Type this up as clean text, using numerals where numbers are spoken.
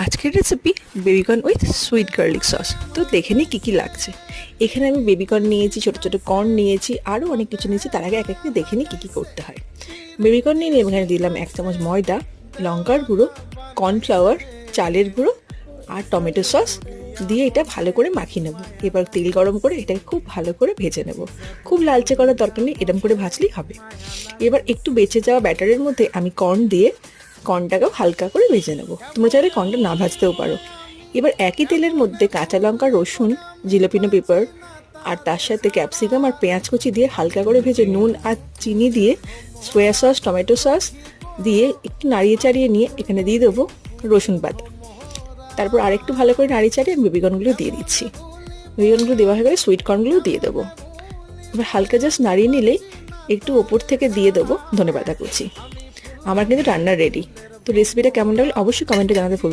আজকের recipe baby corn with sweet garlic sauce. তো দেখে নিই কী কী লাগছে। এখানে আমি বেবিকর্ন নিয়েছি, ছোটো ছোটো কর্ন নিয়েছি, আরও অনেক কিছু নিয়েছি। তার আগে এক একটা দেখে নিই কী কী করতে হয়। বেবিকর্ন নিয়ে এখানে দিলাম 1 চামচ ময়দা, লঙ্কার গুঁড়ো, কর্নফ্লাওয়ার, চালের গুঁড়ো আর টমেটো সস দিয়ে এটা ভালো করে মাখিয়ে নেব। এবার তেল গরম করে এটাকে খুব ভালো করে ভেজে নেব। খুব লালচে করার দরকার নেই, এরকম করে ভাজলেই হবে। এবার একটু বেঁচে যাওয়া ব্যাটারের মধ্যে আমি কর্ন দিয়ে কর্নটাকেও হালকা করে ভেজে নেব। তোমরা চাইলে কর্নটা না ভাজতেও পারো। এবার একই তেলের মধ্যে কাঁচা লঙ্কা, রসুন, জিলাপিনো পেপার আর তার সাথে ক্যাপসিকাম আর পেঁয়াজ কুচি দিয়ে হালকা করে ভেজে নুন আর চিনি দিয়ে সয়া সস, টমেটো সস দিয়ে একটু নাড়িয়ে চাড়িয়ে নিয়ে এখানে দিয়ে দেবো রসুন পাতা। তারপর আরেকটু ভালো করে নাড়িয়ে চাড়িয়ে আমি বেবিকর্নগুলো দিয়ে দিচ্ছি। বেবিকর্নগুলো দেওয়া হয়ে গেলে সুইট কর্নগুলোও দিয়ে দেবো। এবার হালকা জাস্ট নাড়িয়ে নিলেই একটু ওপর থেকে দিয়ে দেবো ধনেপাতা কুচি। আমার কিন্তু রান্না রেডি। তো রেসিপিটা কেমন লাগলো অবশ্যই কমেন্টে জানাতে ভুলবেন না।